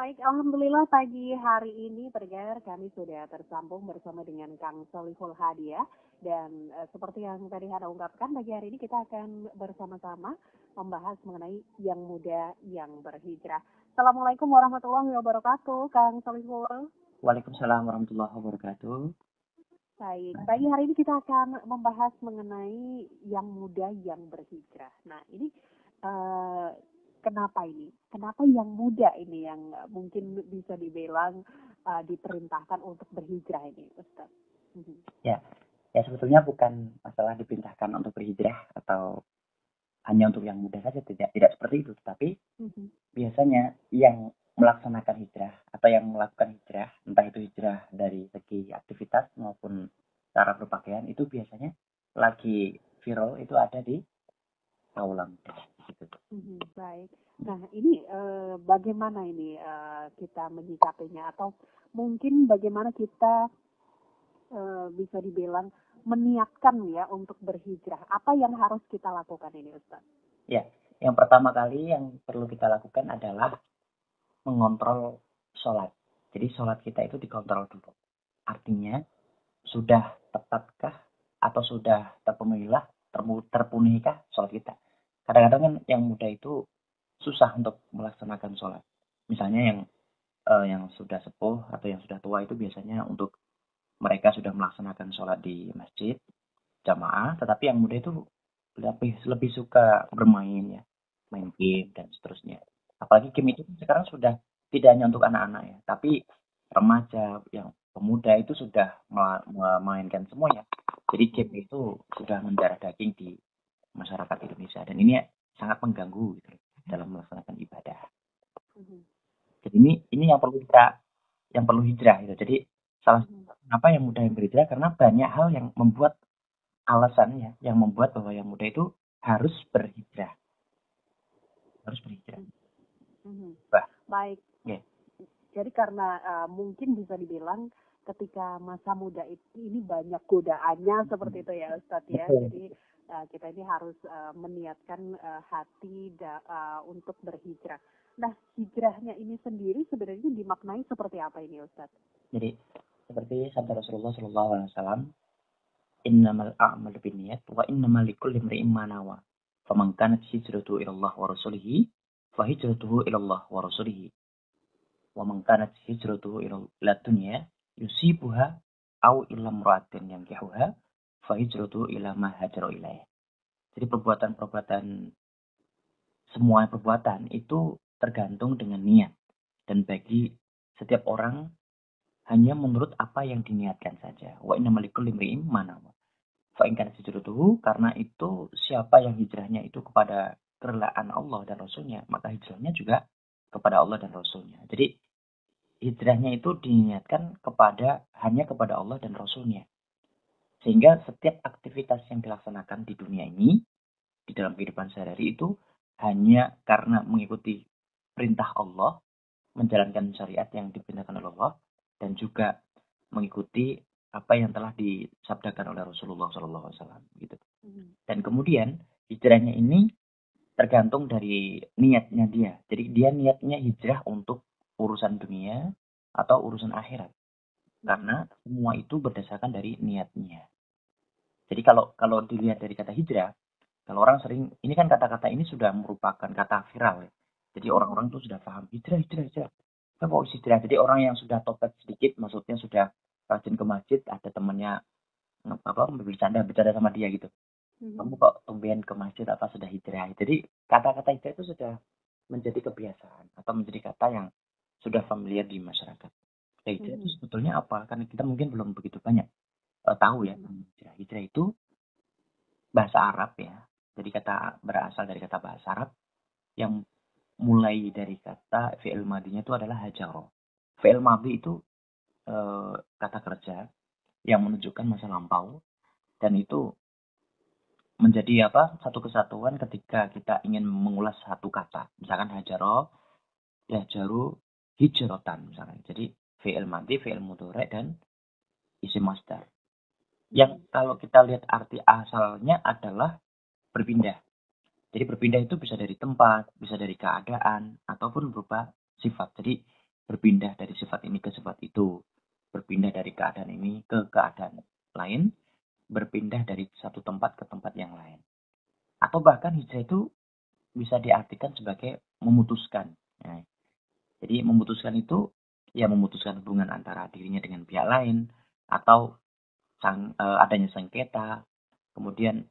Baik, alhamdulillah pagi hari ini pendengar kami sudah tersambung bersama dengan Kang Solihul Hadiah dan seperti yang tadi Hana ungkapkan pagi hari ini kita akan bersama-sama membahas mengenai yang muda yang berhijrah. Assalamualaikum warahmatullahi wabarakatuh, Kang Solihul. Waalaikumsalam warahmatullahi wabarakatuh. Baik, pagi hari ini kita akan membahas mengenai yang muda yang berhijrah. Nah, ini eh, kenapa ini? Kenapa yang muda ini yang mungkin bisa dibilang diperintahkan untuk berhijrah ini, Ustaz? Mhm. Ya, ya sebetulnya bukan masalah dipindahkan untuk berhijrah atau hanya untuk yang muda saja, tidak seperti itu. Tapi Mhm. biasanya yang melaksanakan hijrah atau yang melakukan hijrah, entah itu hijrah dari segi aktivitas maupun cara berpakaian, itu biasanya lagi viral itu ada di kaula muda. Gitu. Baik. Nah, ini bagaimana ini kita menyikapinya atau mungkin bagaimana kita bisa dibilang meniatkan ya untuk berhijrah. Apa yang harus kita lakukan ini, Ustaz? Ya, yang pertama kali yang perlu kita lakukan adalah mengontrol sholat. Jadi sholat kita itu dikontrol dulu. Artinya sudah tepatkah atau sudah terpenuhikah sholat kita. Kadang-kadang kan yang muda itu susah untuk melaksanakan sholat. Misalnya yang sudah sepuh atau yang sudah tua itu biasanya untuk mereka sudah melaksanakan sholat di masjid jamaah, tetapi yang muda itu lebih lebih suka bermain ya, main game dan seterusnya. Apalagi game itu sekarang sudah tidak hanya untuk anak-anak ya, tapi remaja yang pemuda itu sudah memainkan semuanya. Jadi game itu sudah mendarah daging di masyarakat Indonesia dan ini sangat mengganggu gitu, dalam melaksanakan ibadah. Jadi ini yang perlu hijrah gitu. Jadi salah apa yang mudah yang berhijrah karena banyak hal yang membuat alasannya yang membuat bahwa yang muda itu harus berhijrah. Harus berhijrah. Bah, baik. Yeah. Jadi karena mungkin bisa dibilang ketika masa muda ini banyak godaannya seperti itu ya Ustadz ya. Jadi kita ini harus meniatkan hati untuk berhijrah. Nah, hijrahnya ini sendiri sebenarnya dimaknai seperti apa ini Ustadz? Jadi seperti sabda Rasulullah SAW, innamal a'malu binniyat wa innamal likulli imri'in ma nawa. Faman kanat hijratuhu ila Allah wa rasulihi fa hijratuhu ila Allah wa rasulihi. Wa man kanat hijratuhu ila dunya yusibuha aw ila imra'atin yankihuha fa hijratuhu ila ma hajara ilaih. Jadi semua perbuatan itu tergantung dengan niat. Dan bagi setiap orang hanya menurut apa yang diniatkan saja. Wa innamal likulli imri'in ma nawa. Fa in kanat hijratuhu, karena itu siapa yang hijrahnya itu kepada kerelaan Allah dan Rasulnya, maka hijrahnya juga kepada Allah dan Rasulnya. Jadi hijrahnya itu diniatkan hanya kepada Allah dan Rasulnya. Sehingga setiap aktivitas yang dilaksanakan di dunia ini, di dalam kehidupan sehari-hari itu hanya karena mengikuti perintah Allah, menjalankan syariat yang diperintahkan oleh Allah, dan juga mengikuti apa yang telah disabdakan oleh Rasulullah SAW gitu. Dan kemudian hijrahnya ini tergantung dari niatnya dia. Jadi dia niatnya hijrah untuk urusan dunia atau urusan akhirat. Karena semua itu berdasarkan dari niatnya. Jadi kalau dilihat dari kata hijrah, kalau orang sering, ini kan kata-kata ini sudah merupakan kata viral ya. Jadi orang-orang tuh sudah paham hijrah. Apa hijrah? Jadi orang yang sudah tobat sedikit, maksudnya sudah rajin ke masjid, ada temannya bercanda sama dia gitu. Kamu kok tumben ke masjid apa sudah hijrah? Jadi kata-kata hijrah itu sudah menjadi kebiasaan atau menjadi kata yang sudah familiar di masyarakat. Hijrah itu sebetulnya apa? Karena kita mungkin belum begitu banyak tahu ya. Hijrah itu bahasa Arab ya. Jadi berasal dari kata bahasa Arab yang mulai dari kata fi'il madinya itu adalah hajaro. Fi'il madi itu kata kerja yang menunjukkan masa lampau dan itu menjadi satu kesatuan ketika kita ingin mengulas satu kata. Misalkan hajaro, yahjaru, hijrotan misalkan. Jadi fi'il madi, fi'il mudhari dan isim masdar. Yang kalau kita lihat arti asalnya adalah berpindah. Jadi berpindah itu bisa dari tempat, bisa dari keadaan, ataupun berupa sifat. Jadi berpindah dari sifat ini ke sifat itu, berpindah dari keadaan ini ke keadaan lain, berpindah dari satu tempat ke tempat yang lain. Atau bahkan hijrah itu bisa diartikan sebagai memutuskan. Nah, jadi memutuskan itu ya memutuskan hubungan antara dirinya dengan pihak lain atau adanya sengketa, kemudian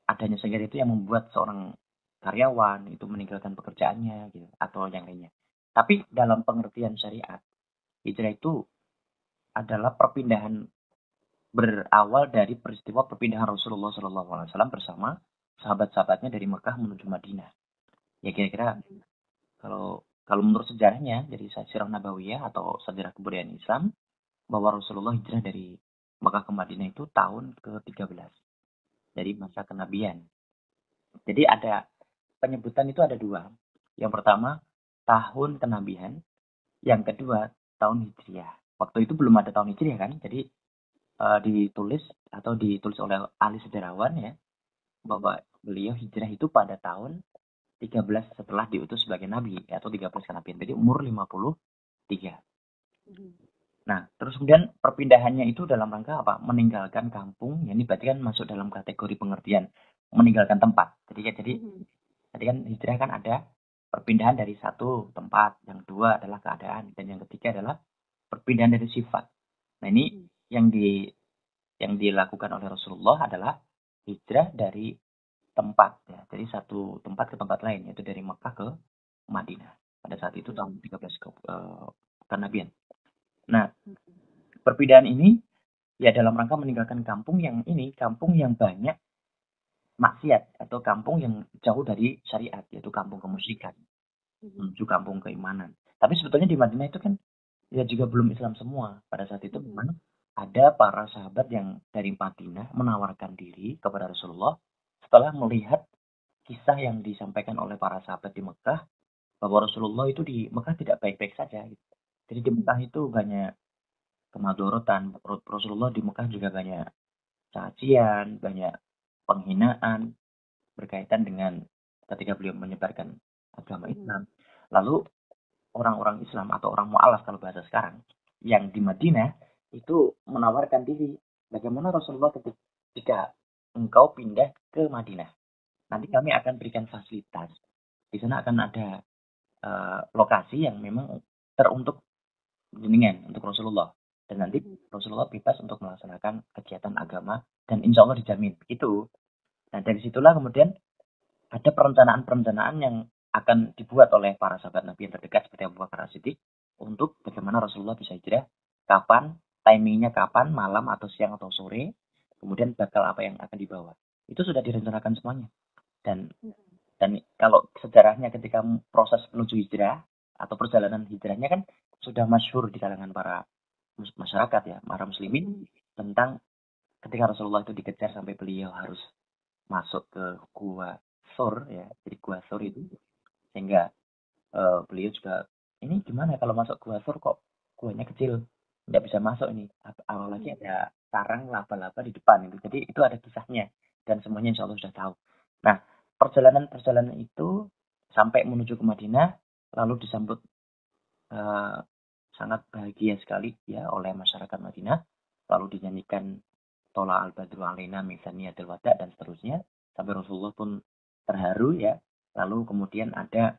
adanya sengketa itu yang membuat seorang karyawan itu meninggalkan pekerjaannya gitu atau yang lainnya. Tapi dalam pengertian syariat, hijrah itu adalah perpindahan berawal dari peristiwa perpindahan Rasulullah SAW bersama sahabat-sahabatnya dari Mekah menuju Madinah. Ya kira-kira kalau kalau menurut sejarahnya, jadi sirah Nabawiyah atau sejarah kebudayaan Islam, bahwa Rasulullah hijrah dari Mekah ke Madinah itu tahun ke-13 dari masa kenabian. Jadi ada penyebutan itu ada dua. Yang pertama tahun kenabian, yang kedua tahun hijriah. Waktu itu belum ada tahun hijriah kan, jadi ditulis oleh ahli sejarawan ya bahwa beliau hijrah itu pada tahun 13 setelah diutus sebagai nabi atau 13 kenabian. Jadi umur 53. Nah, terus kemudian perpindahannya itu dalam rangka apa? Meninggalkan kampung. Ya, ini berarti kan masuk dalam kategori pengertian meninggalkan tempat. Jadi kan hijrah kan ada perpindahan dari satu tempat, yang dua adalah keadaan, dan yang ketiga adalah perpindahan dari sifat. Nah, ini yang dilakukan oleh Rasulullah adalah hijrah dari tempat ya, dari satu tempat ke tempat lain, yaitu dari Mekah ke Madinah. Pada saat itu tahun 13 kenabian. Nah, perpindahan ini ya dalam rangka meninggalkan kampung yang banyak maksiat atau kampung yang jauh dari syariat, yaitu kampung kemusyrikan menuju kampung keimanan. Tapi sebetulnya di Madinah itu kan ya juga belum Islam semua. Pada saat itu memang ada para sahabat yang dari Madinah menawarkan diri kepada Rasulullah setelah melihat kisah yang disampaikan oleh para sahabat di Mekah bahwa Rasulullah itu di Mekah tidak baik-baik saja. Jadi di Mekah itu banyak kemadorotan. Rasulullah di Mekah juga banyak cacian, banyak penghinaan berkaitan dengan ketika beliau menyebarkan agama Islam. Lalu orang-orang Islam atau orang mu'alaf kalau bahasa sekarang yang di Madinah itu menawarkan diri, bagaimana Rasulullah ketika engkau pindah ke Madinah, nanti kami akan berikan fasilitas. Di sana akan ada lokasi yang memang teruntuk jenengan, untuk Rasulullah. Dan nanti Rasulullah bebas untuk melaksanakan kegiatan agama dan insya Allah dijamin. Itu. Nah dari situlah kemudian ada perencanaan-perencanaan yang akan dibuat oleh para sahabat Nabi yang terdekat seperti Abu Bakar As-Siddiq untuk bagaimana Rasulullah bisa hijrah, kapan, timingnya kapan, malam atau siang atau sore, kemudian bakal apa yang akan dibawa. Itu sudah direncanakan semuanya. Dan kalau sejarahnya ketika proses menuju hijrah atau perjalanan hijrahnya kan sudah masyhur di kalangan para masyarakat ya, para muslimin tentang ketika Rasulullah itu dikejar sampai beliau harus masuk ke gua Sur ya, jadi gua Sur itu sehingga beliau juga ini gimana kalau masuk gua Sur kok guanya kecil nggak bisa masuk ini, apalagi ada sarang laba-laba di depan itu, jadi itu ada kisahnya dan semuanya insya Allah sudah tahu. Nah perjalanan itu sampai menuju ke Madinah lalu disambut sangat bahagia sekali ya oleh masyarakat Madinah, lalu dinyanyikan Tola al-Badru alaina min saniyatil wada dan seterusnya sampai Rasulullah pun terharu ya. Lalu kemudian ada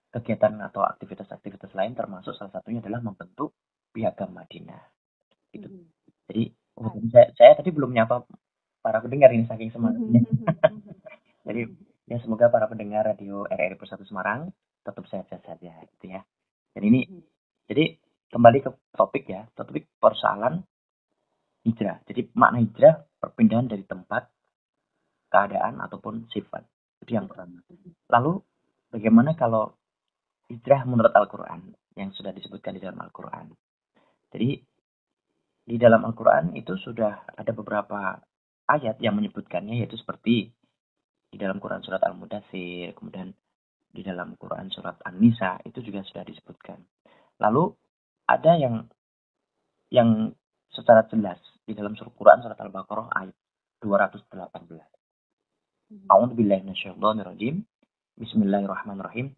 kegiatan atau aktivitas-aktivitas lain termasuk salah satunya adalah membentuk Piagam Madinah. Itu. Jadi saya tadi belum nyapa para pendengar ini saking semangatnya. Jadi ya semoga para pendengar radio RRI Persatu Semarang tetap sehat-sehat saja gitu ya. Dan ini jadi kembali ke topik ya, topik persoalan hijrah. Jadi makna hijrah perpindahan dari tempat, keadaan ataupun sifat. Itu yang pertama. Lalu bagaimana kalau hijrah menurut Al-Qur'an yang sudah disebutkan di dalam Al-Qur'an. Jadi di dalam Al-Qur'an itu sudah ada beberapa ayat yang menyebutkannya, yaitu seperti di dalam Quran surat Al-Mudatsir, kemudian di dalam Quran surat An-Nisa itu juga sudah disebutkan. Lalu ada yang secara jelas di dalam Quran surat Al-Baqarah ayat 218. A'udzubillahi minasyaitonir rajim. Bismillahirrahmanirrahim.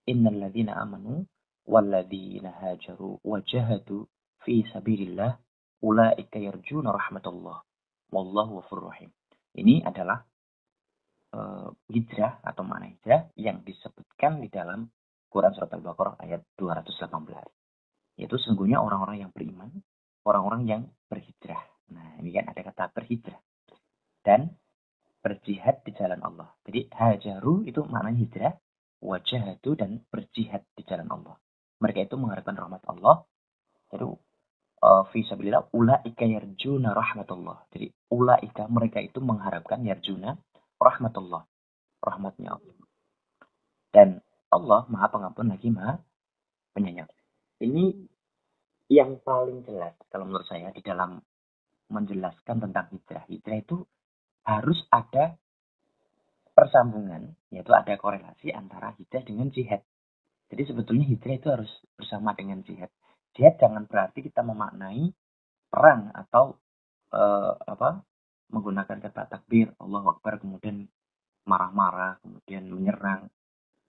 Innal ladzina amanu walladzina hajaru wajahadu fi sabilillah ulaika yarjuna rahmatullah wallahu ghafurur rahim. Ini adalah hijrah atau makna hijrah yang disebutkan di dalam Quran surat Al-Baqarah ayat 218. Yaitu sesungguhnya orang-orang yang beriman, orang-orang yang berhijrah. Nah, ini kan ada kata berhijrah dan berjihad di jalan Allah. Jadi hajaru itu maknanya hijrah, wajahadu dan berjihad di jalan Allah. Mereka itu mengharapkan rahmat Allah. Jadi fi sabilillah ulaika yarjuna rahmatullah. Jadi ulaika mereka itu mengharapkan yarjuna rahmatullah, rahmatnya Allah. Dan Allah Maha Pengampun lagi Maha Penyayang. Ini yang paling jelas kalau menurut saya di dalam menjelaskan tentang hijrah. Hijrah itu harus ada persambungan, yaitu ada korelasi antara hijrah dengan jihad. Jadi sebetulnya hijrah itu harus bersama dengan jihad. Jihad jangan berarti kita memaknai perang atau menggunakan kata takbir, Allahu Akbar, kemudian marah-marah, kemudian menyerang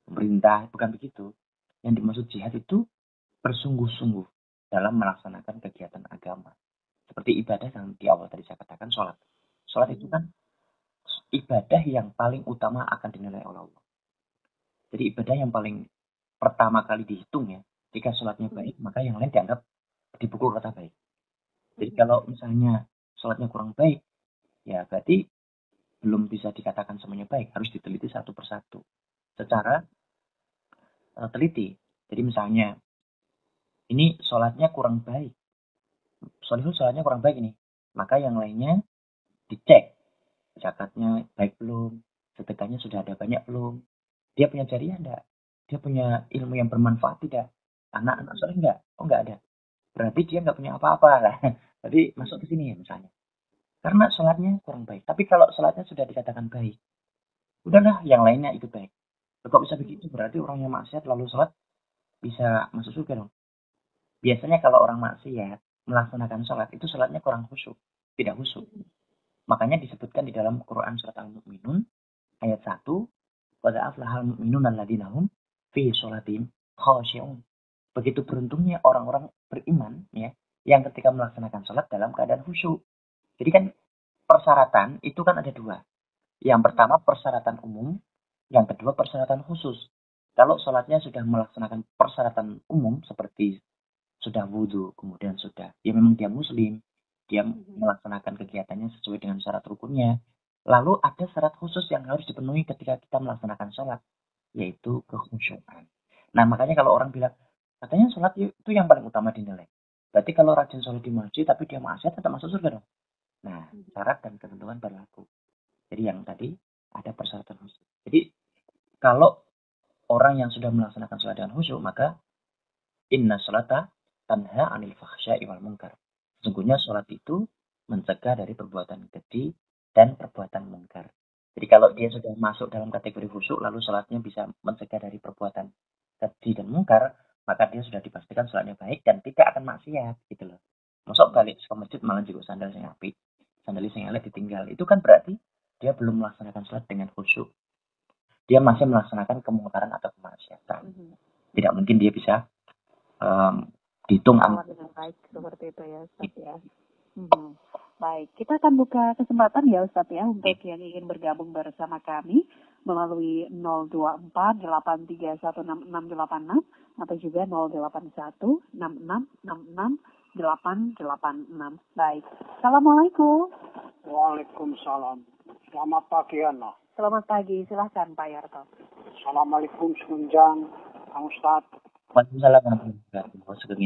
pemerintah, bukan begitu. Yang dimaksud jihad itu bersungguh-sungguh dalam melaksanakan kegiatan agama. Seperti ibadah yang di awal tadi saya katakan, sholat. Sholat itu kan ibadah yang paling utama akan dinilai oleh Allah. Jadi ibadah yang paling pertama kali dihitung ya, jika sholatnya baik, maka yang lain dianggap dipukul rata baik. Jadi kalau misalnya sholatnya kurang baik, ya berarti belum bisa dikatakan semuanya baik, harus diteliti satu persatu secara teliti. Jadi misalnya ini sholatnya kurang baik, sholatnya kurang baik ini, maka yang lainnya dicek, zakatnya baik belum, sedekahnya sudah ada banyak belum, dia punya jariah enggak, dia punya ilmu yang bermanfaat tidak, anak-anak soleh enggak, oh enggak ada, berarti dia enggak punya apa-apa lah. Jadi masuk ke sini ya misalnya. Karena sholatnya kurang baik. Tapi kalau sholatnya sudah dikatakan baik, udahlah yang lainnya ikut baik. Kok bisa begitu? Berarti orang yang maksiat lalu sholat bisa masuk surga dong. Biasanya kalau orang maksiat melaksanakan sholat, itu sholatnya kurang khusyuk. Tidak khusyuk. Makanya disebutkan di dalam Quran surat Al-Mu'minun ayat 1, qad aflahal mu'minun alladzina hum fi sholatim khashi'un. Begitu beruntungnya orang-orang beriman ya, yang ketika melaksanakan sholat dalam keadaan khusyuk. Jadi kan persyaratan itu kan ada dua. Yang pertama persyaratan umum, yang kedua persyaratan khusus. Kalau sholatnya sudah melaksanakan persyaratan umum seperti sudah wudhu, kemudian sudah, ya memang dia muslim, dia melaksanakan kegiatannya sesuai dengan syarat rukunnya. Lalu ada syarat khusus yang harus dipenuhi ketika kita melaksanakan sholat, yaitu kekhusyukan. Nah makanya kalau orang bilang, katanya sholat itu yang paling utama dinilai. Berarti kalau rajin sholat di masjid tapi dia maksiat tetap masuk surga dong. Nah, syarat dan ketentuan berlaku. Jadi yang tadi ada persyaratan khusus. Jadi kalau orang yang sudah melaksanakan sholat dengan khusyuk, maka inna sholata tanha anil fahsya'i wal munkar. Sesungguhnya sholat itu mencegah dari perbuatan keji dan perbuatan munkar. Jadi kalau dia sudah masuk dalam kategori khusyuk, lalu sholatnya bisa mencegah dari perbuatan keji dan munkar, maka dia sudah dipastikan sholatnya baik dan tidak akan maksiat, gitu loh. Masuk balik ke masjid malah juga sandal yang apik, sandal yang elek ditinggal, itu kan berarti dia belum melaksanakan sholat dengan khusyuk. Dia masih melaksanakan kemungkaran atau kemaksiatan. Tidak mungkin dia bisa dihitung dengan baik seperti itu ya Ustaz ya. Baik, kita akan buka kesempatan ya Ustaz ya untuk yang ingin bergabung bersama kami melalui 024831666 atau juga 08166668886. Baik. Assalamualaikum. Waalaikumsalam. Selamat pagi Ana. Selamat pagi, silahkan Pak Yarto. Assalamualaikum Sunjang, Kang Ustaz. Waalaikumsalam warahmatullahi wabarakatuh.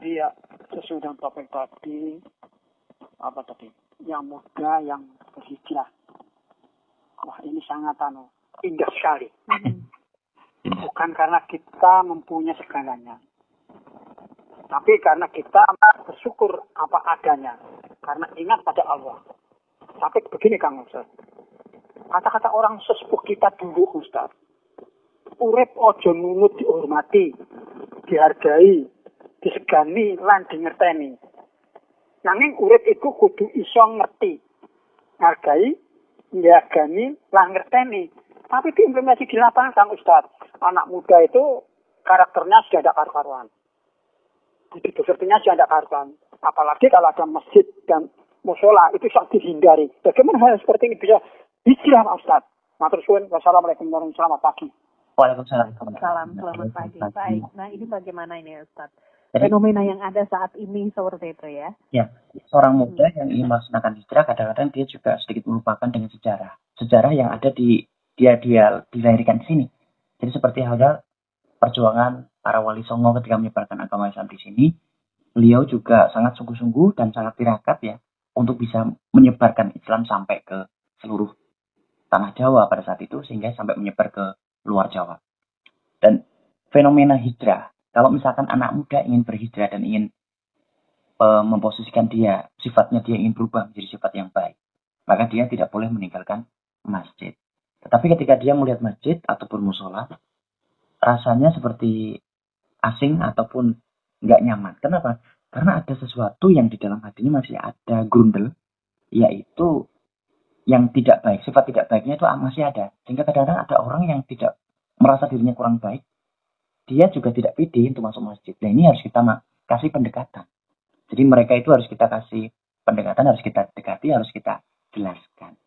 Iya, sesuai dengan topik tadi, apa tadi? Yang muda yang berhijrah. Wah, ini sangat indah sekali. Bukan karena kita mempunyai segalanya, tapi karena kita bersyukur apa adanya, karena ingat pada Allah. Tapi begini Kang Ustaz, kata-kata orang sesepuh kita dulu Ustaz, urip ojo nunut dihormati, dihargai, disegani, lan dingerteni. Nanging urip iku kudu iso ngerti, ngargai, nyagani, lan ngerteni. Tapi diimplementasi di lapangan, Kang Ustadz, anak muda itu karakternya sudah ada karuan. Jadi sepertinya sudah ada karuan. Apalagi kalau ada masjid dan musola, itu sangat dihindari. Bagaimana hal seperti ini bisa hijrah, Pak Ustadz? Matur suwun. Wassalamualaikum warahmatullahi wabarakatuh. Selamat pagi. Waalaikumsalam. Selamat pagi. Baik. Nah, ini bagaimana ini, Ustadz? Fenomena yang ada saat ini seperti itu ya? Ya, seorang muda yang ingin melaksanakan hijrah kadang-kadang dia juga sedikit melupakan dengan sejarah yang ada di dia dilahirkan di sini. Jadi seperti halnya perjuangan para wali songo ketika menyebarkan agama Islam di sini, beliau juga sangat sungguh-sungguh dan sangat tirakat ya untuk bisa menyebarkan Islam sampai ke seluruh tanah Jawa pada saat itu sehingga sampai menyebar ke luar Jawa. Dan fenomena hijrah, kalau misalkan anak muda ingin berhijrah dan ingin memposisikan sifatnya dia ingin berubah menjadi sifat yang baik, maka dia tidak boleh meninggalkan masjid. Tetapi ketika dia melihat masjid ataupun musola, rasanya seperti asing ataupun nggak nyaman. Kenapa? Karena ada sesuatu yang di dalam hatinya masih ada grundel, yaitu yang tidak baik. Sifat tidak baiknya itu masih ada. Sehingga kadang-kadang ada orang yang tidak merasa dirinya kurang baik, dia juga tidak pede untuk masuk masjid. Nah, ini harus kita kasih pendekatan. Jadi mereka itu harus kita kasih pendekatan, harus kita dekati, harus kita jelaskan.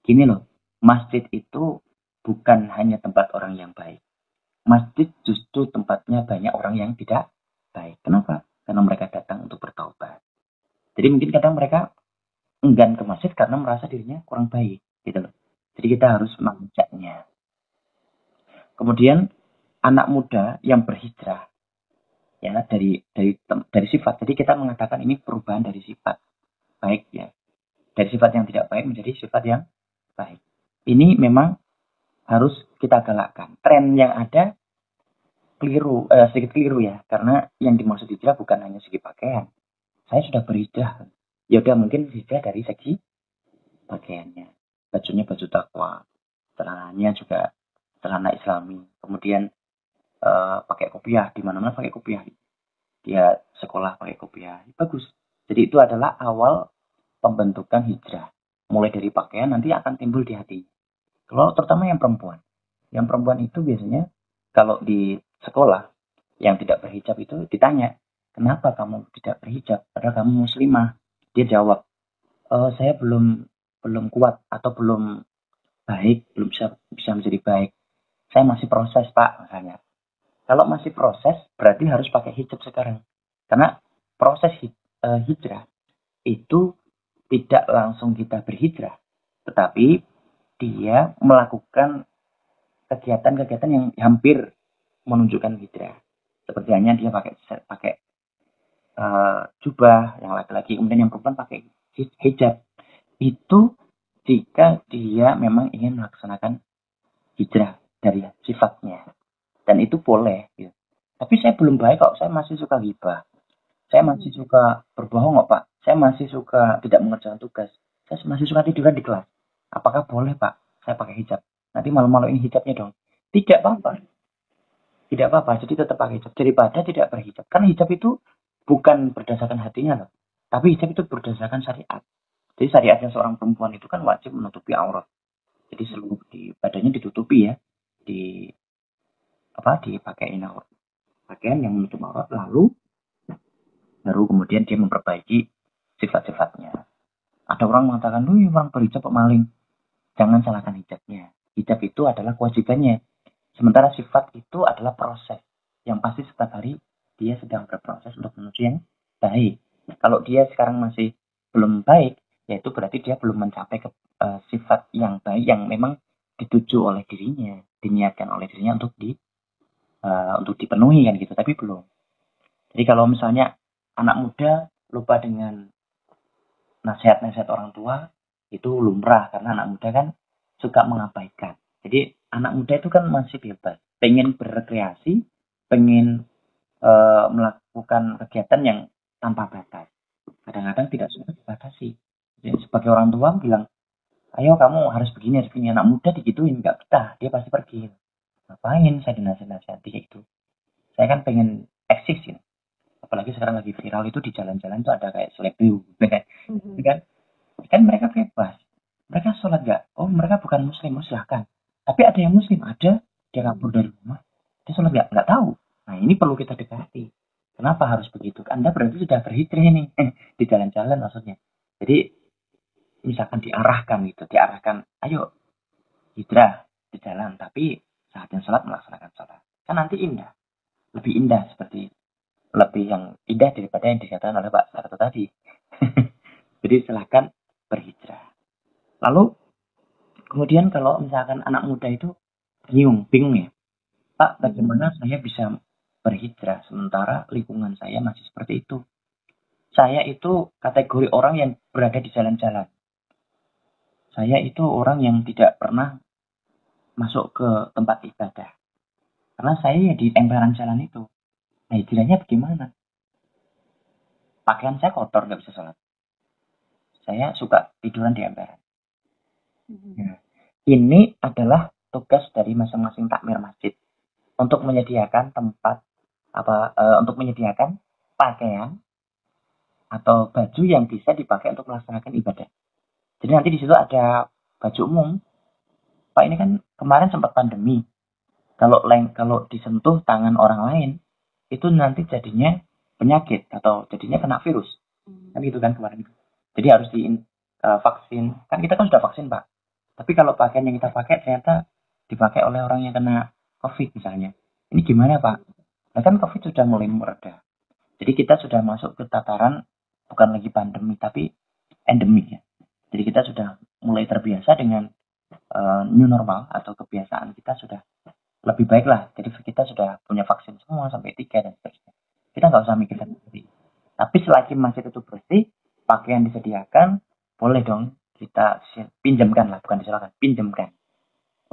Gini loh, masjid itu bukan hanya tempat orang yang baik. Masjid justru tempatnya banyak orang yang tidak baik. Kenapa? Karena mereka datang untuk bertaubat. Jadi mungkin kadang mereka enggan ke masjid karena merasa dirinya kurang baik, gitu loh. Jadi kita harus mengajaknya. Kemudian anak muda yang berhijrah, ya dari sifat. Jadi kita mengatakan ini perubahan dari sifat baik ya, dari sifat yang tidak baik menjadi sifat yang baik. Ini memang harus kita galakkan. Tren yang ada sedikit keliru ya, karena yang dimaksud hijrah bukan hanya segi pakaian. Saya sudah berhijrah, ya udah mungkin hijrah dari segi pakaiannya, bajunya baju takwa, celananya juga celana Islami, kemudian pakai kopiah, di mana-mana pakai kopiah, dia sekolah pakai kopiah, bagus. Jadi itu adalah awal pembentukan hijrah, mulai dari pakaian nanti akan timbul di hati. Kalau terutama yang perempuan itu biasanya kalau di sekolah yang tidak berhijab itu ditanya, kenapa kamu tidak berhijab padahal kamu muslimah? Dia jawab, saya belum kuat atau belum baik, belum bisa menjadi baik, saya masih proses Pak, misalnya. Kalau masih proses berarti harus pakai hijab sekarang, karena proses hijrah itu tidak langsung kita berhijrah, tetapi dia melakukan kegiatan-kegiatan yang hampir menunjukkan hijrah. Seperti hanya dia pakai jubah yang laki-laki, kemudian yang perempuan pakai hijab. Itu jika dia memang ingin melaksanakan hijrah dari sifatnya. Dan itu boleh. Ya. Tapi saya belum baik kok, saya masih suka ghibah. Saya masih suka berbohong kok Pak. Saya masih suka tidak mengerjakan tugas. Saya masih suka tiduran di kelas. Apakah boleh Pak saya pakai hijab? Nanti malu-maluin hijabnya dong. Tidak apa-apa. Tidak apa-apa, jadi tetap pakai hijab. Daripada tidak berhijab. Kan hijab itu bukan berdasarkan hatinya loh. Tapi hijab itu berdasarkan syariat. Jadi syariatnya seorang perempuan itu kan wajib menutupi aurat. Jadi seluruh di badannya ditutupi ya. Dipakein aurat. Pakaian yang menutup aurat, lalu kemudian dia memperbaiki sifat-sifatnya. Ada orang mengatakan, orang berhijab pemaling. Jangan salahkan hijabnya. Hijab itu adalah kewajibannya. Sementara sifat itu adalah proses. Yang pasti setiap hari dia sedang berproses untuk menuju yang baik. Kalau dia sekarang masih belum baik, yaitu berarti dia belum mencapai sifat yang baik yang memang dituju oleh dirinya, diniatkan oleh dirinya untuk dipenuhi kan gitu, tapi belum. Jadi kalau misalnya anak muda lupa dengan nasihat-nasihat orang tua, itu lumrah karena anak muda kan suka mengabaikan. Jadi anak muda itu kan masih bebas, pengen berrekreasi, pengen melakukan kegiatan yang tanpa batas. Kadang-kadang tidak suka dibatasi. Jadi sebagai orang tua bilang, ayo kamu harus begini. Anak muda digituin nggak betah, dia pasti pergi. Ngapain saya dinasihati kayak gitu? Saya kan pengen eksis gitu. Apalagi sekarang lagi viral itu di jalan-jalan tuh ada kayak selebgram, kan mereka bebas. Mereka sholat nggak? Oh mereka bukan muslim, silahkan. Tapi ada yang muslim, ada dia kabur dari rumah, dia sholat nggak tahu. Nah ini perlu kita dekati. Kenapa harus begitu? Anda berarti sudah berhijrah nih di jalan-jalan maksudnya. Jadi misalkan diarahkan, ayo hijrah di jalan, tapi saat yang sholat melaksanakan sholat. Kan nanti indah, lebih indah lebih yang indah daripada yang dikatakan oleh Pak Sarto tadi. Jadi silakan berhijrah. Lalu kemudian kalau misalkan anak muda itu bingung ya, Pak, bagaimana saya bisa berhijrah sementara lingkungan saya masih seperti itu? Saya itu kategori orang yang berada di jalan-jalan. Saya itu orang yang tidak pernah masuk ke tempat ibadah. Karena saya ya di emperan jalan itu. Nah, hijrahnya bagaimana? Pakaian saya kotor, nggak bisa sholat. Saya suka tiduran di emperan. Nah, ini adalah tugas dari masing-masing takmir masjid untuk menyediakan tempat untuk menyediakan pakaian atau baju yang bisa dipakai untuk melaksanakan ibadah. Jadi nanti di situ ada baju umum. Pak, ini kan kemarin sempat pandemi. Kalau disentuh tangan orang lain, itu nanti jadinya penyakit atau jadinya kena virus. Kan gitu kan kemarin. Jadi harus vaksin. Kan kita kan sudah vaksin, Pak. Tapi kalau pakaian yang kita pakai ternyata dipakai oleh orang yang kena COVID misalnya. Ini gimana, Pak? Nah kan COVID sudah mulai mereda. Jadi kita sudah masuk ke tataran bukan lagi pandemi tapi endemik ya. Jadi kita sudah mulai terbiasa dengan new normal atau kebiasaan kita sudah lebih baik lah. Jadi kita sudah punya vaksin semua sampai 3 dan seterusnya. Kita nggak usah mikir sendiri. Tapi selagi masjid itu bersih, pakaian disediakan, boleh dong kita pinjamkan lah, bukan disilakan, pinjamkan.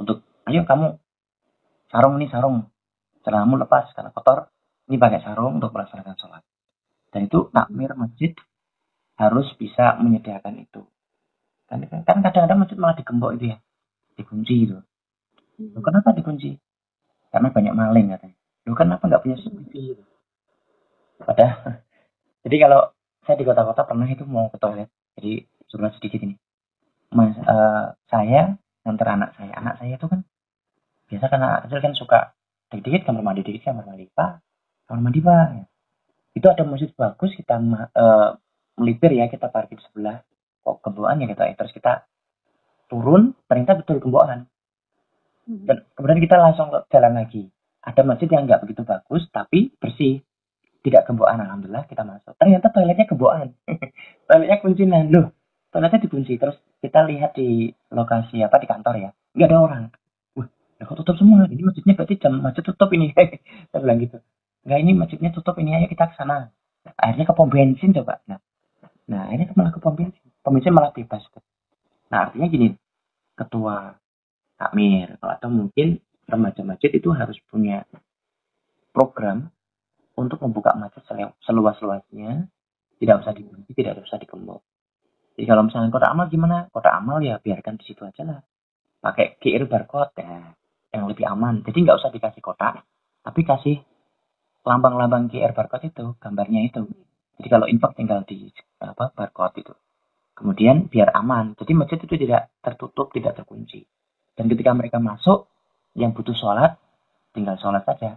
Untuk, ayo kamu sarung, celanamu lepas karena kotor, ini pakai sarung untuk melaksanakan sholat. Dan itu takmir masjid harus bisa menyediakan itu. Kan kadang-kadang masjid malah digembok itu ya, dikunci gitu. Loh, kenapa dikunci? Karena banyak maling katanya. Loh, kenapa nggak punya CCTV gitu? Padahal, jadi kalau saya di kota-kota pernah itu mau ke toilet, jadi curhat sedikit ini. Saya nganter anak saya itu kan biasa karena anak kecil kan suka dikit-dikit kamar mandi Pak, kamar mandi Pak. Itu ada masjid bagus, kita melipir ya, kita parkir di sebelah kok gembokan ya gitu, terus kita turun ternyata betul gembokan. Dan kemudian kita langsung jalan lagi. Ada masjid yang nggak begitu bagus tapi bersih, tidak gembokan, alhamdulillah kita masuk. Ternyata toiletnya gembokan, toiletnya kuncian loh, toiletnya dikunci. Terus kita lihat di lokasi di kantor ya, nggak ada orang. Wah, kok tutup semua? Ini masjidnya berarti jam masjid tutup ini. Saya bilang gitu. Nggak, ini masjidnya tutup ini, ayo kita ke sana. Akhirnya ke pom bensin coba. Nah ini malah ke pom bensin malah bebas. Nah artinya gini, ketua takmir atau mungkin remaja masjid itu harus punya program untuk membuka masjid seluas-luasnya, tidak usah dikunci, tidak usah digembok. Jadi kalau misalnya kotak amal gimana? Kotak amal ya biarkan di situ aja lah. Pakai QR barcode ya, yang lebih aman. Jadi nggak usah dikasih kotak, tapi kasih lambang-lambang QR barcode itu, gambarnya itu. Jadi kalau infak tinggal di barcode itu. Kemudian biar aman. Jadi masjid itu tidak tertutup, tidak terkunci. Dan ketika mereka masuk, yang butuh sholat, tinggal sholat saja.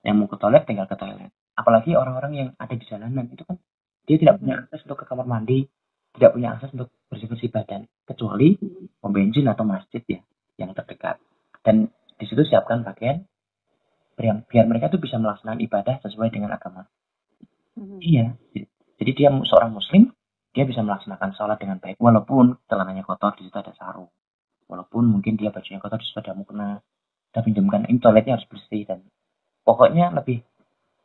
Yang mau ke toilet, tinggal ke toilet. Apalagi orang-orang yang ada di jalanan, itu kan dia tidak punya akses untuk ke kamar mandi, tidak punya akses untuk bersih-bersih badan, kecuali pom bensin atau masjid ya, yang terdekat. Dan di situ siapkan pakaian, biar mereka tuh bisa melaksanakan ibadah sesuai dengan agama. Iya, jadi dia seorang muslim, dia bisa melaksanakan sholat dengan baik, walaupun celananya kotor, di situ ada sarung. Walaupun mungkin dia bajunya kotor, di situ ada mukena, kita pinjamkan, ini toiletnya harus bersih, dan pokoknya lebih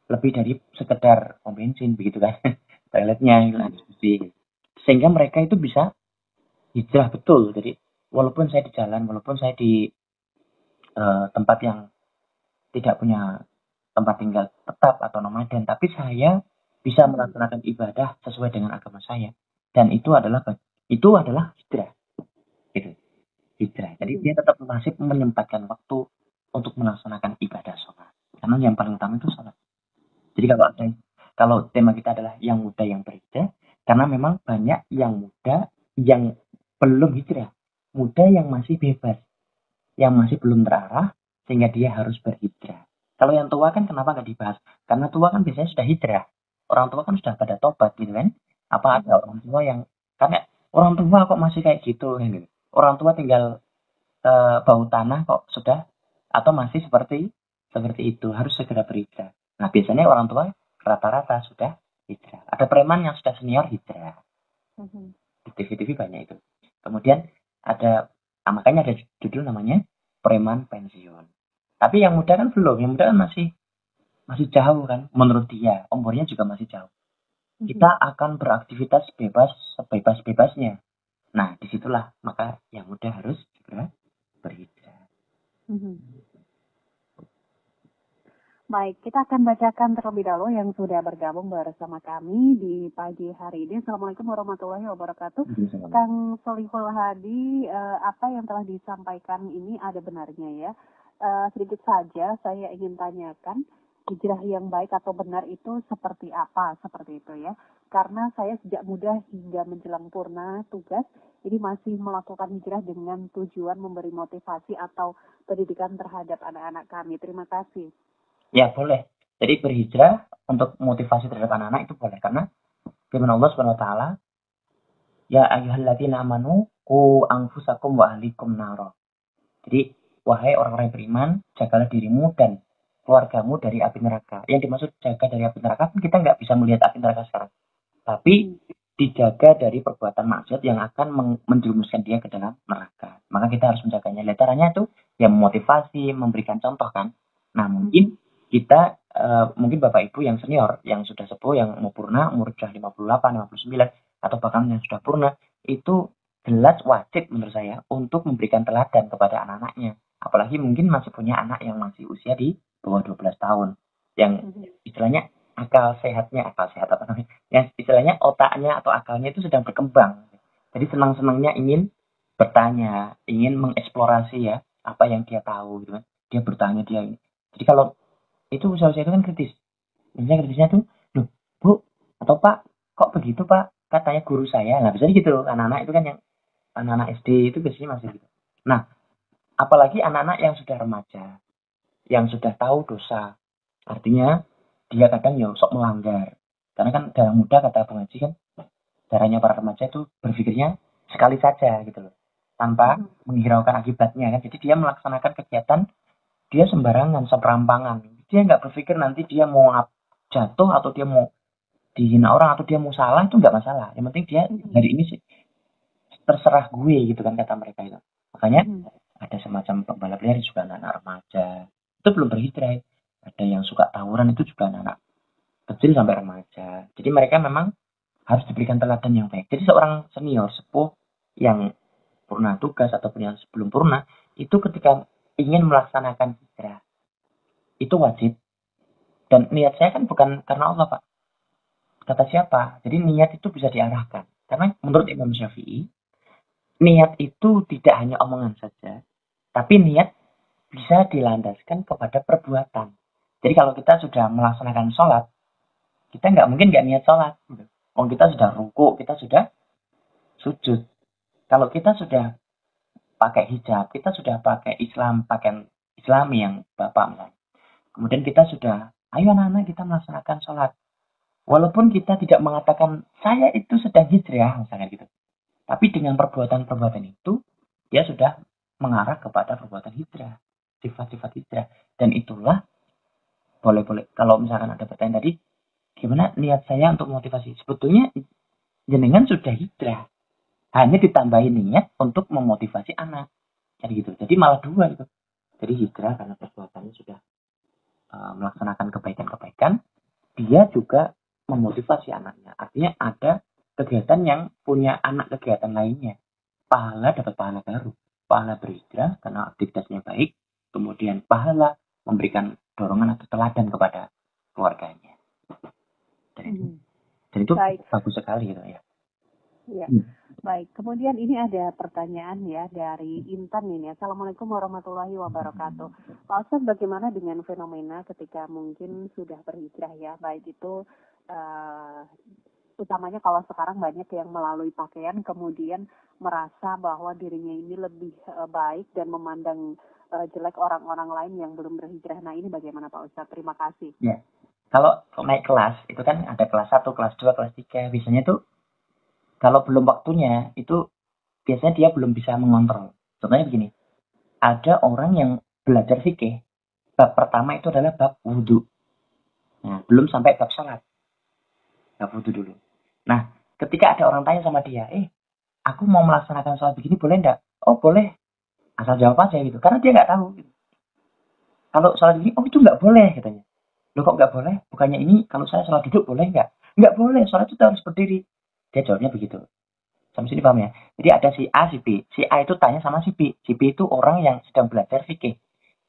dari sekedar pom bensin, begitu kan, toiletnya harus bersih. Sehingga mereka itu bisa hijrah betul. Jadi walaupun saya di jalan, walaupun saya di tempat yang tidak punya tempat tinggal tetap atau nomaden, tapi saya bisa melaksanakan ibadah sesuai dengan agama saya, dan itu adalah hijrah, gitu. Hijrah. Jadi dia tetap masih menyempatkan waktu untuk melaksanakan ibadah sholat, karena yang paling utama itu sholat. Jadi kalau tema kita adalah yang muda yang berhijrah, karena memang banyak yang muda yang belum hijrah, muda yang masih bebas. yang masih belum terarah sehingga dia harus berhijrah. Kalau yang tua kan kenapa nggak dibahas? Karena tua kan biasanya sudah hijrah. Orang tua kan sudah pada tobat gitu kan. Apa ada orang tua yang karena orang tua kok masih kayak gitu kan gitu. Orang tua tinggal bau tanah kok sudah atau masih seperti itu harus segera berhijrah. Nah biasanya orang tua rata-rata sudah hijrah. Ada preman yang sudah senior hijrah. Di TV-TV banyak itu. Kemudian ada makanya ada judul namanya preman pensiun. Tapi yang muda kan belum, yang muda kan masih jauh kan, menurut dia umurnya juga masih jauh. Kita akan beraktivitas bebas sebebas-bebasnya. Nah disitulah maka yang muda harus segera berhijrah. Baik, kita akan bacakan terlebih dahulu yang sudah bergabung bersama kami di pagi hari ini. Assalamualaikum warahmatullahi wabarakatuh. Kang Solihul Hadi, apa yang telah disampaikan ini ada benarnya ya. Sedikit saja saya ingin tanyakan, hijrah yang baik atau benar itu seperti apa? Seperti itu ya. Karena saya sejak muda hingga menjelang purna tugas, ini masih melakukan hijrah dengan tujuan memberi motivasi atau pendidikan terhadap anak-anak kami. Terima kasih. Ya boleh. Jadi berhijrah untuk motivasi terhadap anak-anak itu boleh karena firman Allah Subhanahu wa taala, ya ayyuhalladzina amanu qu anfusakum wa ahlikum naro. Jadi wahai orang-orang yang beriman, jagalah dirimu dan keluargamu dari api neraka. Yang dimaksud jaga dari api neraka kita nggak bisa melihat api neraka sekarang. Tapi dijaga dari perbuatan maksiat yang akan menjerumuskan dia ke dalam neraka. Maka kita harus menjaganya. Lihat caranya itu ya memotivasi, memberikan contoh kan. Nah mungkin kita mungkin Bapak Ibu yang senior, yang sudah sepuh, yang mau purna, umur sudah 58, 59, atau bahkan yang sudah purna, itu jelas wajib menurut saya untuk memberikan teladan kepada anak-anaknya. Apalagi mungkin masih punya anak yang masih usia di bawah 12 tahun. Yang istilahnya akal sehat apa namanya? Yang istilahnya otaknya atau akalnya itu sedang berkembang. Jadi senang-senangnya ingin bertanya, ingin mengeksplorasi ya, apa yang dia tahu gitu kan. Dia bertanya dia ini. Jadi kalau itu usia-usia itu kan kritis. Misalnya kritisnya tuh, loh Bu atau Pak, kok begitu Pak? Katanya guru saya. Nah biasanya gitu, anak-anak itu kan yang anak-anak SD itu biasanya masih gitu. Nah, apalagi anak-anak yang sudah remaja, yang sudah tahu dosa. Artinya dia kadang ya sok melanggar. Karena kan dalam muda kata Bang Haji kan, caranya para remaja itu berpikirnya sekali saja gitu loh. Tanpa menghiraukan akibatnya kan. Jadi dia melaksanakan kegiatan dia sembarangan, seperampangan. Dia nggak berpikir nanti dia mau jatuh atau dia mau dihina orang atau dia mau salah itu nggak masalah. Yang penting dia hari ini sih terserah gue gitu kan kata mereka itu. Makanya ada semacam pembalap liar juga anak-anak remaja. Itu belum berhijrah. Ada yang suka tawuran itu juga anak-anak kecil sampai remaja. Jadi mereka memang harus diberikan teladan yang baik. Jadi seorang senior sepuh yang purna tugas ataupun yang sebelum purna itu ketika ingin melaksanakan hijrah itu wajib. Dan niat saya kan bukan karena Allah Pak. Kata siapa? Jadi niat itu bisa diarahkan. Karena menurut Imam Syafi'i, niat itu tidak hanya omongan saja. Tapi niat bisa dilandaskan kepada perbuatan. Jadi kalau kita sudah melaksanakan sholat, kita nggak mungkin nggak niat sholat. Oh kita sudah ruku, kita sudah sujud. Kalau kita sudah pakai hijab, kita sudah pakai pakaian Islami yang Bapak misalnya. Kemudian kita sudah, ayo anak-anak kita melaksanakan sholat. Walaupun kita tidak mengatakan, saya itu sedang hijrah, misalnya gitu. Tapi dengan perbuatan-perbuatan itu, dia sudah mengarah kepada perbuatan hijrah. Sifat-sifat hijrah. Dan itulah, boleh-boleh. Kalau misalkan ada pertanyaan tadi, gimana niat saya untuk motivasi? Sebetulnya, jenengan sudah hijrah. Hanya ditambahin niat untuk memotivasi anak. Jadi gitu. Jadi malah dua gitu. Jadi hijrah karena perbuatannya sudah melaksanakan kebaikan-kebaikan, dia juga memotivasi anaknya. Artinya ada kegiatan yang punya anak kegiatan lainnya. Pahala dapat pahala baru. Pahala berhijrah karena aktivitasnya baik. Kemudian pahala memberikan dorongan atau teladan kepada keluarganya. Dan itu bagus sekali gitu ya. Ya. Baik, kemudian ini ada pertanyaan ya dari Intan ini. Assalamualaikum warahmatullahi wabarakatuh. Pak Ustaz, bagaimana dengan fenomena ketika mungkin sudah berhijrah ya, baik itu utamanya kalau sekarang banyak yang melalui pakaian kemudian merasa bahwa dirinya ini lebih baik dan memandang jelek orang-orang lain yang belum berhijrah. Nah ini bagaimana Pak Ustadz? Terima kasih. Ya, kalau naik kelas itu kan ada kelas 1, kelas 2, kelas 3. Biasanya tuh kalau belum waktunya itu biasanya dia belum bisa mengontrol. Contohnya begini, ada orang yang belajar fikih, bab pertama itu adalah bab wudhu. Nah, belum sampai bab sholat. Bab wudhu dulu. Nah, ketika ada orang tanya sama dia, aku mau melaksanakan sholat begini boleh enggak? Oh boleh, asal jawab aja gitu. Karena dia nggak tahu. Kalau sholat begini, oh itu nggak boleh katanya. Loh kok nggak boleh? Bukannya ini kalau saya sholat duduk boleh nggak? Nggak boleh, sholat itu harus berdiri. Dia jawabnya begitu. Sampai sini paham ya? Jadi ada si A, si B. Si A itu tanya sama si B. Si B itu orang yang sedang belajar fikih.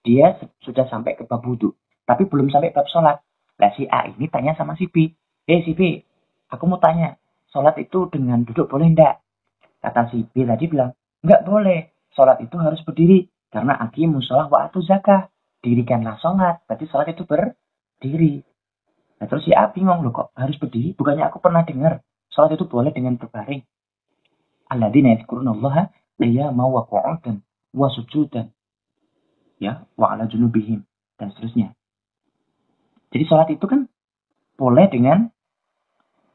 Dia sudah sampai ke bab wudhu, tapi belum sampai bab sholat. Nah si A ini tanya sama si B. Si B, aku mau tanya, sholat itu dengan duduk boleh enggak? Kata si B tadi bilang, enggak boleh. Sholat itu harus berdiri. Karena aqimus sholah wa atu zakah. Dirikanlah sholat. Berarti sholat itu berdiri. Nah terus si A bingung, loh kok harus berdiri? Bukannya aku pernah dengar sholat itu boleh dengan berbaring. Alladzina yadhkurunallaha qiyaman wa qu'udan wa sujudan. Ya, wa ala junubihim dan seterusnya. Jadi sholat itu kan boleh dengan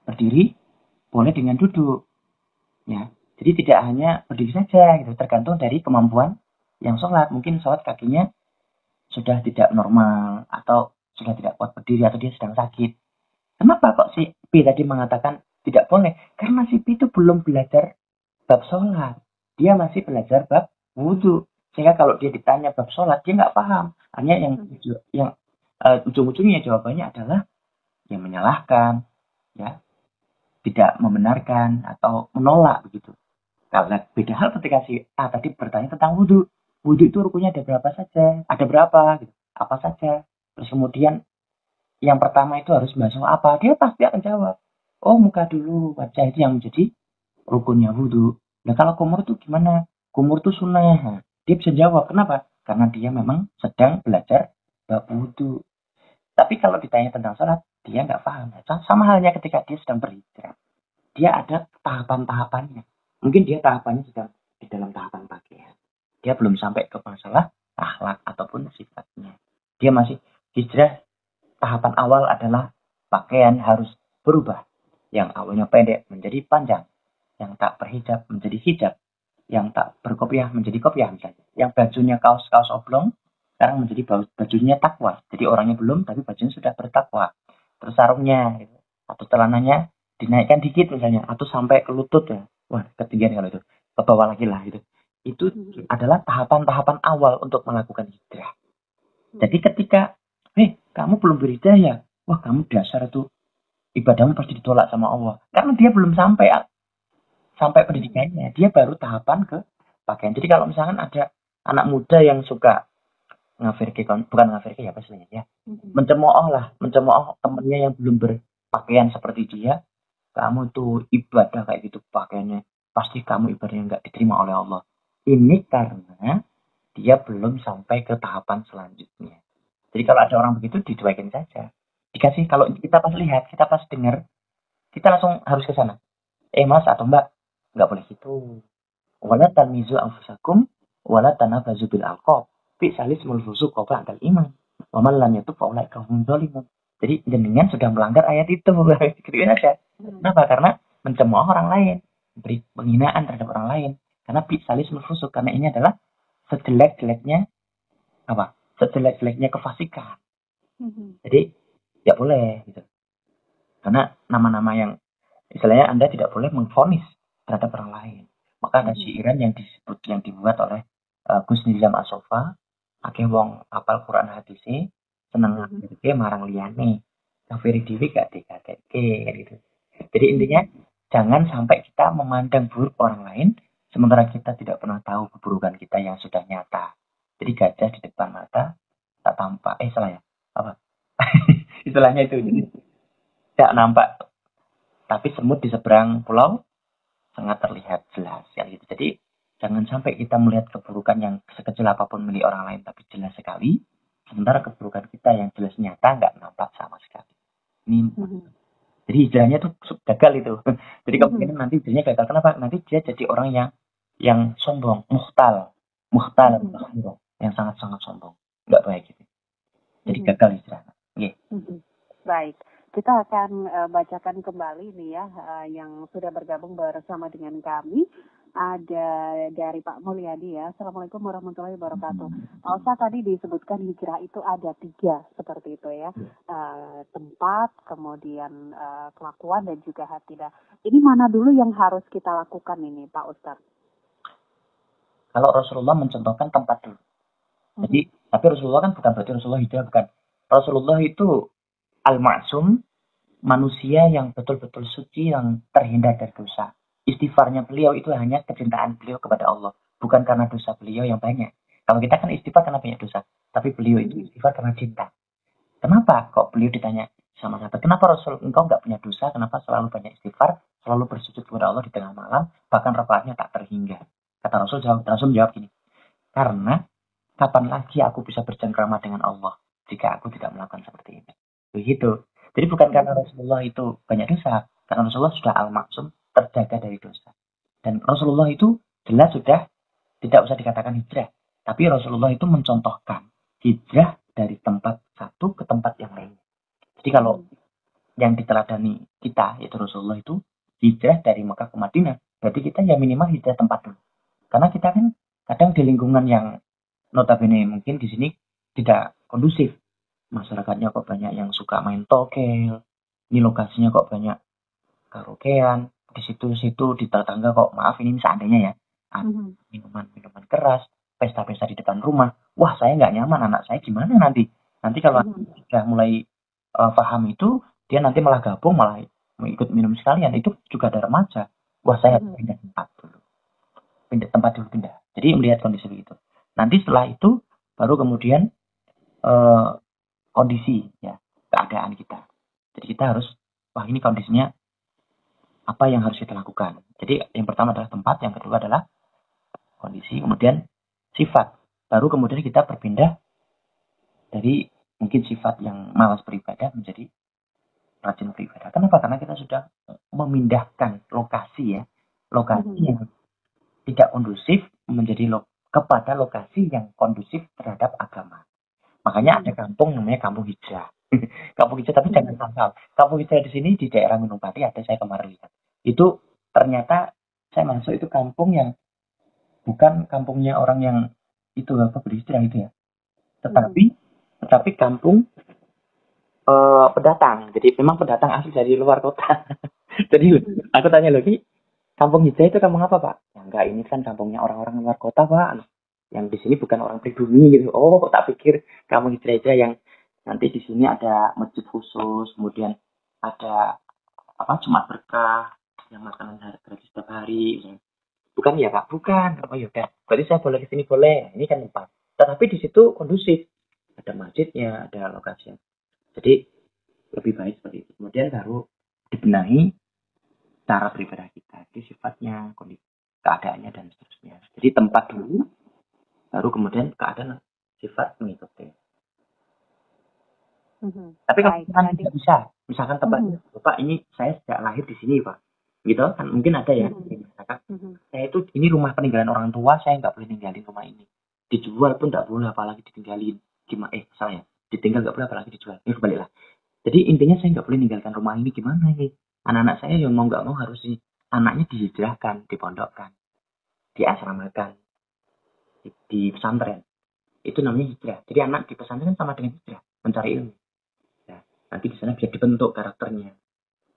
berdiri, boleh dengan duduk. Ya, jadi tidak hanya berdiri saja gitu, tergantung dari kemampuan yang sholat. Mungkin sholat kakinya sudah tidak normal atau sudah tidak kuat berdiri atau dia sedang sakit. Kenapa kok si B tadi mengatakan tidak boleh? Karena si B itu belum belajar bab sholat. Dia masih belajar bab wudhu. Sehingga kalau dia ditanya bab sholat, dia nggak paham. Hanya yang ujung-ujungnya jawabannya adalah yang menyalahkan, ya, tidak membenarkan atau menolak begitu. Kalau beda hal ketika si A tadi bertanya tentang wudhu. Wudhu itu rukunnya ada berapa saja? Ada berapa? Gitu. Apa saja? Terus kemudian yang pertama itu harus basuh apa? Dia pasti akan jawab. Oh muka dulu, wajah itu yang menjadi rukunnya wudhu. Nah kalau kumur itu gimana? Kumur itu sunnah. Dia bisa jawab. Kenapa? Karena dia memang sedang belajar bab wudhu. Tapi kalau ditanya tentang sholat, dia nggak paham. Sama halnya ketika dia sedang berhijrah. Dia ada tahapan-tahapannya. Mungkin dia tahapannya sedang di dalam tahapan pakaian. Dia belum sampai ke masalah akhlak ataupun sifatnya. Dia masih hijrah. Tahapan awal adalah pakaian harus berubah. Yang awalnya pendek menjadi panjang. Yang tak berhijab menjadi hijab. Yang tak berkopiah menjadi kopiah misalnya. Yang bajunya kaos-kaos oblong, sekarang menjadi bajunya takwa. Jadi orangnya belum, tapi bajunya sudah bertakwa. Terus sarungnya, gitu. Atau celananya dinaikkan dikit misalnya. Atau sampai ke lutut ya. Wah, ketinggian kalau itu. Ke bawah lagi lah gitu. Itu adalah tahapan-tahapan awal untuk melakukan hijrah. Jadi ketika, kamu belum berhijrah ya? Wah, kamu dasar itu ibadahmu pasti ditolak sama Allah. Karena dia belum sampai pendidikannya. Dia baru tahapan ke pakaian. Jadi kalau misalkan ada anak muda yang suka bukan ngafirke ya apa istilahnya ya. Mencemooh temennya yang belum berpakaian seperti dia. Kamu tuh ibadah kayak gitu pakaiannya. Pasti kamu ibadahnya nggak diterima oleh Allah. Ini karena dia belum sampai ke tahapan selanjutnya. Jadi kalau ada orang begitu dicuekin saja. Dikasih kalau kita pas lihat, kita pas dengar, kita langsung harus ke sana. Mas atau Mbak, nggak boleh gitu. Wala tamizu anfusakum wala tanabazu bil alqab. Fi salismul fusuq qabla al iman. Wa man lam yatub fa ulaika hum dzalimun. Jadi jenengan sudah melanggar ayat itu. Gitu aja. Kenapa? Karena mencemooh orang lain, beri penghinaan terhadap orang lain. Karena fi salismul fusuq, karena ini adalah sejelek-jeleknya kefasikan. Jadi tidak boleh gitu. Karena nama-nama yang istilahnya Anda tidak boleh mengvonis terhadap orang lain. Maka ada syairan yang dibuat oleh Gus Nizam Asofa, akeh wong apal Quran hadise seneng ngafirke marang liyane. Ngafiri dhewe gak dikakeke gitu. Jadi intinya jangan sampai kita memandang buruk orang lain sementara kita tidak pernah tahu keburukan kita yang sudah nyata. Jadi gajah di depan mata tak tampak. Salah ya? Apa? Istilahnya itu. Jadi tidak nampak. Tapi semut di seberang pulau sangat terlihat jelas ya gitu. Jadi jangan sampai kita melihat keburukan yang sekecil apapun milik orang lain tapi jelas sekali, sementara keburukan kita yang jelas nyata nggak nampak sama sekali. Ini Jadi hijrahnya tuh gagal itu. Jadi kemungkinan nanti hijrahnya gagal. Kenapa? Nanti dia jadi orang yang sombong, muhtal, yang sangat-sangat sombong, nggak baik gitu. Jadi gagal hijrah. Okay. Baik, kita akan bacakan kembali nih ya yang sudah bergabung bersama dengan kami. Ada dari Pak Mulyadi ya. Assalamualaikum warahmatullahi wabarakatuh. Pak Ustaz tadi disebutkan hijrah itu ada 3 seperti itu ya. Tempat, kemudian kelakuan dan juga hati. Nah, ini mana dulu yang harus kita lakukan ini Pak Ustaz? Kalau Rasulullah mencontohkan tempat dulu. Jadi, tapi Rasulullah kan bukan berarti Rasulullah hijrah, bukan. Rasulullah itu al-ma'sum, manusia yang betul-betul suci, yang terhindar dari dosa. Istighfarnya beliau itu hanya kecintaan beliau kepada Allah, bukan karena dosa beliau yang banyak. Kalau kita kan istighfar karena banyak dosa, tapi beliau itu istighfar karena cinta. Kenapa kok beliau ditanya sama sahabat, kenapa Rasul engkau nggak punya dosa, kenapa selalu banyak istighfar, selalu bersujud kepada Allah di tengah malam, bahkan rakaatnya tak terhingga? Kata Rasul menjawab gini, karena kapan lagi aku bisa bercengkrama dengan Allah jika aku tidak melakukan seperti ini? Begitu. Jadi bukan karena Rasulullah itu banyak dosa, karena Rasulullah sudah al-maksum, terjaga dari dosa. Dan Rasulullah itu jelas sudah tidak usah dikatakan hijrah, tapi Rasulullah itu mencontohkan hijrah dari tempat satu ke tempat yang lain. Jadi kalau yang diteladani kita, yaitu Rasulullah itu hijrah dari Mekah ke Madinah, berarti kita ya minimal hijrah tempat dulu. Karena kita kan kadang di lingkungan yang notabene mungkin di sini tidak kondusif. Masyarakatnya kok banyak yang suka main tokel, ini lokasinya kok banyak karaokean, di situ di tetangga kok, maaf ini seandainya ya, minuman keras, pesta-pesta di depan rumah. Wah, saya nggak nyaman, anak saya gimana nanti kalau sudah mulai paham itu, dia nanti malah gabung, malah ikut minum sekalian, itu juga ada remaja. Wah, saya pindah tempat dulu. Jadi melihat kondisi begitu. Nanti setelah itu baru kemudian kondisi ya, keadaan kita. Jadi kita harus, wah ini kondisinya apa yang harus kita lakukan. Jadi yang pertama adalah tempat, yang kedua adalah kondisi, kemudian sifat. Baru kemudian kita berpindah dari mungkin sifat yang malas beribadah menjadi rajin beribadah. Kenapa? Karena kita sudah memindahkan lokasi ya, lokasi yang tidak kondusif menjadi kepada lokasi yang kondusif terhadap agama. Makanya ada kampung namanya kampung hijrah. Kampung hijrah, tapi jangan salah. Kampung hijrah di sini di daerah Gunung Pati ada, saya kemarin lihat. Itu ternyata saya masuk itu kampung yang bukan kampungnya orang yang itu berhijrah itu ya. Tetapi kampung pendatang. Jadi memang pendatang asli dari luar kota. Jadi aku tanya lagi, kampung hijrah itu kampung apa, Pak? Ya enggak, ini kan kampungnya orang-orang luar kota, Pak. Yang di sini bukan orang pribumi gitu. Oh, tak pikir kampung hijrah yang nanti di sini ada masjid khusus, kemudian ada Jumat berkah, yang makanan gratis setiap hari. Bukan ya, Pak? Bukan. Oh ya udah. Berarti saya boleh ke sini, boleh. Ini kan tempat. Tetapi di situ kondusif. Ada masjidnya, ada lokasinya. Jadi lebih baik seperti itu. Kemudian baru dibenahi cara beribadah kita. Jadi sifatnya, kondisi, keadaannya dan seterusnya. Jadi tempat dulu, baru kemudian keadaan sifat mengikuti. Tapi kalau tidak bisa, misalkan tempatnya, Bapak ini saya sejak lahir di sini, Pak, gitu kan mungkin ada ya. Saya itu ini rumah peninggalan orang tua, saya nggak boleh ninggalin rumah ini. Dijual pun nggak boleh, apalagi ditinggalin. Gimana? Saya ditinggal nggak boleh, apalagi dijual. Kebaliklah. Jadi intinya saya nggak boleh ninggalkan rumah ini, gimana ini? Anak-anak saya yang mau nggak mau harus anaknya dihijrahkan, dipondokkan, diasramakan, di pesantren. Itu namanya hijrah. Jadi anak di pesantren sama dengan hijrah, mencari ilmu. Ya, nanti di sana bisa dibentuk karakternya,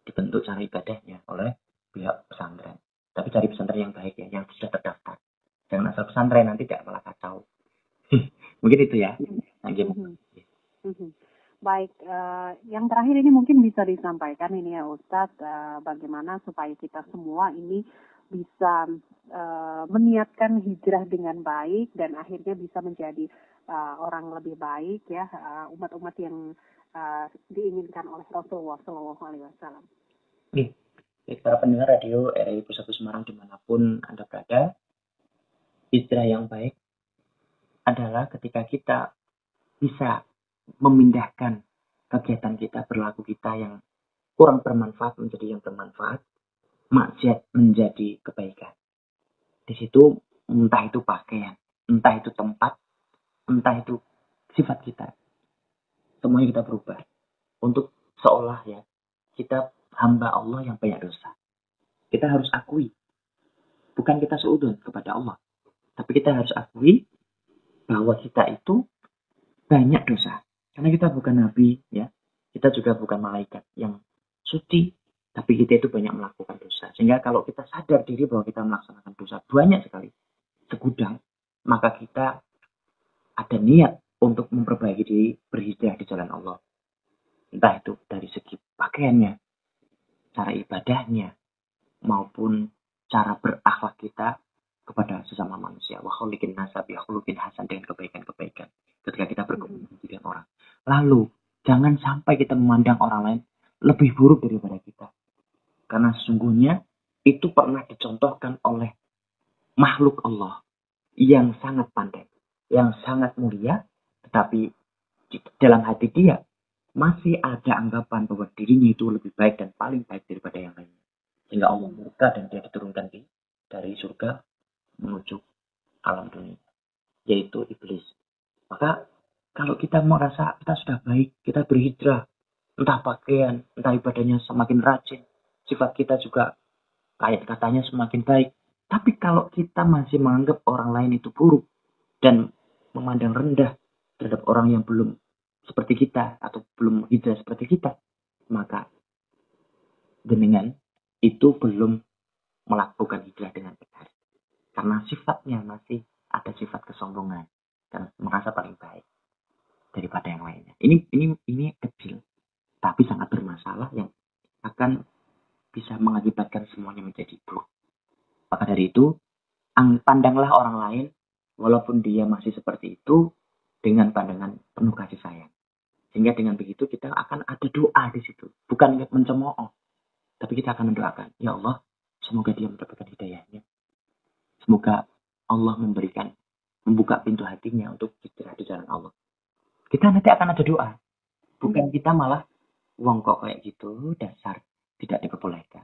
dibentuk cara ibadahnya oleh pihak pesantren. Tapi cari pesantren yang baik ya, yang sudah terdaftar. Jangan asal pesantren, nanti tidak malah kacau. Mungkin itu ya. Baik, yang terakhir ini mungkin bisa disampaikan ini ya Ustadz, bagaimana supaya kita semua ini bisa meniatkan hijrah dengan baik dan akhirnya bisa menjadi orang lebih baik ya, umat-umat yang diinginkan oleh Rasulullah SAW. Para pendengar radio RRI Pusat Semarang dimanapun Anda berada, hijrah yang baik adalah ketika kita bisa memindahkan kegiatan kita, perilaku kita yang kurang bermanfaat menjadi yang bermanfaat, maksiat menjadi kebaikan. Di situ entah itu pakaian, entah itu tempat, entah itu sifat kita, semuanya kita berubah untuk seolah ya kita hamba Allah yang banyak dosa. Kita harus akui, bukan kita seudon kepada Allah, tapi kita harus akui bahwa kita itu banyak dosa. Karena kita bukan nabi, ya, kita juga bukan malaikat yang suci, tapi kita itu banyak melakukan dosa. Sehingga kalau kita sadar diri bahwa kita melaksanakan dosa banyak sekali, segudang, maka kita ada niat untuk memperbaiki diri, berhijrah di jalan Allah. Entah itu dari segi pakaiannya, cara ibadahnya, maupun cara berakhlak kita kepada sesama manusia. Wa khuliqin nasa bi khuluqin hasan, dengan kebaikan-kebaikan ketika kita berkomunikasi dengan orang. Lalu, jangan sampai kita memandang orang lain lebih buruk daripada kita. Karena sesungguhnya itu pernah dicontohkan oleh makhluk Allah yang sangat pandai, yang sangat mulia, tetapi dalam hati dia masih ada anggapan bahwa dirinya itu lebih baik dan paling baik daripada yang lainnya. Sehingga Allah murka dan dia diturunkan dari surga menuju alam dunia, yaitu iblis. Maka kalau kita merasa kita sudah baik, kita berhijrah, entah pakaian, entah ibadahnya semakin rajin, sifat kita juga kayak katanya semakin baik. Tapi kalau kita masih menganggap orang lain itu buruk dan memandang rendah terhadap orang yang belum seperti kita atau belum hijrah seperti kita, maka jenengan itu belum melakukan hijrah dengan benar. Karena sifatnya masih ada sifat kesombongan dan merasa paling baik daripada yang lainnya. Ini kecil, tapi sangat bermasalah yang akan bisa mengakibatkan semuanya menjadi buruk. Maka dari itu, pandanglah orang lain walaupun dia masih seperti itu dengan pandangan penuh kasih sayang. Sehingga dengan begitu kita akan ada doa di situ. Bukan mencemooh, tapi kita akan mendoakan, ya Allah, semoga dia mendapatkan hidayahnya. Semoga Allah membuka pintu hatinya untuk hijrah di jalan Allah. Kita nanti akan ada doa. Bukan kita malah, wong kok kayak gitu, dasar, tidak diperbolehkan.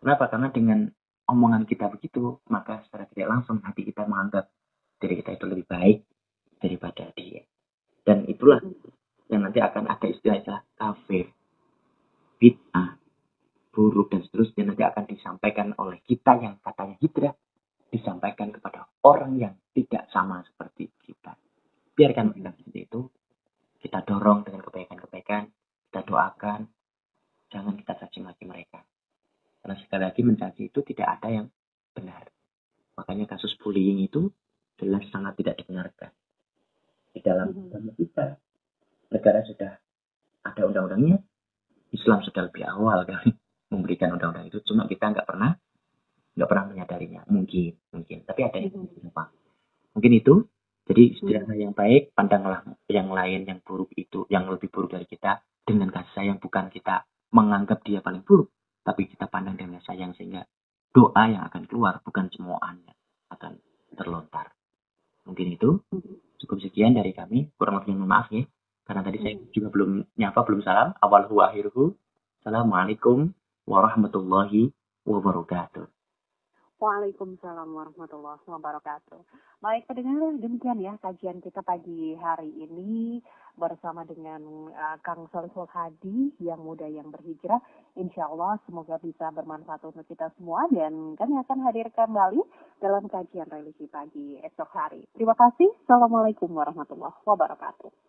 Kenapa? Karena dengan omongan kita begitu, maka secara tidak langsung hati kita menganggap diri kita itu lebih baik daripada dia. Dan itulah yang nanti akan ada istilah kafir, bid'ah, buruk, dan seterusnya nanti akan disampaikan oleh kita yang katanya hijrah, disampaikan kepada orang yang tidak sama seperti kita. Biarkan kita seperti itu, kita dorong dengan kebaikan-kebaikan, kita doakan, jangan kita caci maki mereka. Karena sekali lagi mencaci itu tidak ada yang benar. Makanya kasus bullying itu jelas sangat tidak dibenarkan. Di dalam agama kita, negara sudah ada undang-undangnya, Islam sudah lebih awal kali memberikan undang-undang itu, cuma kita nggak pernah menyadarinya. Mungkin, tapi ada yang lupa. Mungkin itu. Jadi istilahnya yang baik, pandanglah yang lain yang buruk itu, yang lebih buruk dari kita dengan kasih sayang, bukan kita menganggap dia paling buruk, tapi kita pandang dengan sayang sehingga doa yang akan keluar bukan cemoohannya akan terlontar. Mungkin itu. Cukup sekian dari kami. Kurang lebihnya maaf ya, karena tadi saya juga belum salam. Awalhu akhiruhu. Assalamualaikum warahmatullahi wabarakatuh. Waalaikumsalam warahmatullahi wabarakatuh. Baik pendengar, demikian ya kajian kita pagi hari ini bersama dengan Kang Solihul Hadi, yang muda yang berhijrah. Insya Allah semoga bisa bermanfaat untuk kita semua, dan kami akan hadir kembali dalam kajian religi pagi esok hari. Terima kasih. Assalamualaikum warahmatullahi wabarakatuh.